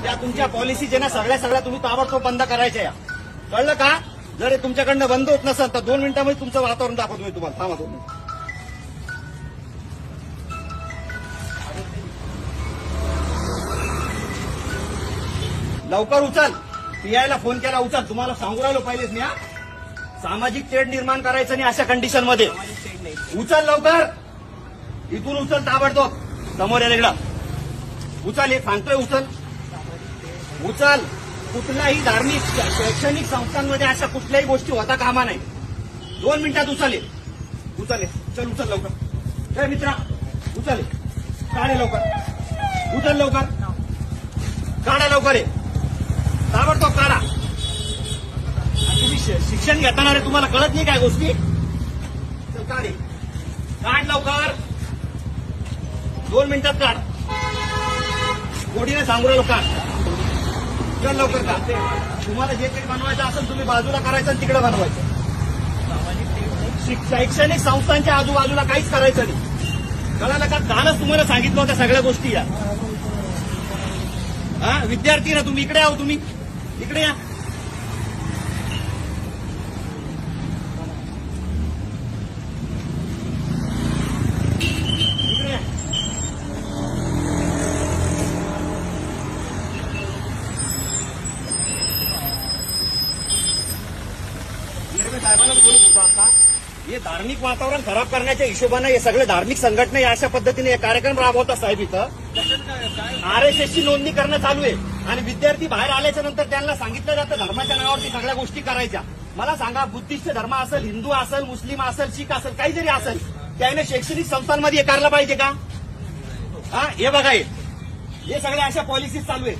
त्या तुमच्या पॉलिसी जे ना सगळ्या तुम्ही ताबडतोब बंद करायच्या या. कळलं का? जर हे तुमच्याकडनं बंद होत नसेल तर 2 मिनिटांमध्ये तुमचं वातावरण दाखवतो मी तुम्हाला. थांबा 2 मिनिटं. लवकर उचल. पीआयला फोन केला, उचल. तुम्हाला सांगू राहिलो पहिलेच मी. सामाजिक तेढ निर्माण करायचं नाही अशा कंडिशन मध्ये. उचल लवकर. इथून उचल ताबडतोब. समोर यायला इकडं उचल. हे सांगतोय उचल. उचल. कुठल्याही धार्मिक शैक्षणिक संस्थांमध्ये अशा कुठल्याही गोष्टी होता कामा नाही. 2 मिनिटात उचल. उचल. चल उचल लवकर. हे मित्रा उचल. काढे लवकर. उचल लवकर. काढा लवकर. आहे ताबडतोब काढा. तुम्ही शिक्षण घेताना रे तुम्हाला कळत नाही काय गोष्टी. चल काढे. काढ लवकर. 2 मिनिटात काढ. गोडीने सांगू राहिलो काढ. चल लवकर काढ. तुम्हाला जे काही बनवायचं असेल तुम्ही बाजूला करायचं आणि तिकडे बनवायचं. शैक्षणिक संस्थांच्या आजूबाजूला काहीच करायचं नाही. कळालं का? कालच तुम्हाला सांगितलं होत्या सगळ्या गोष्टी या. हा विद्यार्थी ना तुम्ही इकडे आहो. तुम्ही इकडे या. इकडे या. साहेबांना बोलत होतो आता. हे धार्मिक वातावरण खराब करण्याच्या हिशोबाने हे सगळे धार्मिक संघटना या अशा पद्धतीने हे कार्यक्रम राबवतात साहेब. इथं आरएसएसची नोंदणी करणं चालू आहे आणि विद्यार्थी बाहेर आल्याच्या नंतर त्यांना सांगितलं जातं धर्माच्या नावावरती सगळ्या गोष्टी करायच्या. मला सांगा, बुद्धिस्ट धर्म असेल, हिंदू असेल, मुस्लिम असेल, शीख असेल, काही जरी असेल, त्याने शैक्षणिक संस्थांमध्ये हे करायला पाहिजे का? हा हे बघा, हे सगळ्या अशा पॉलिसीज चालू आहे.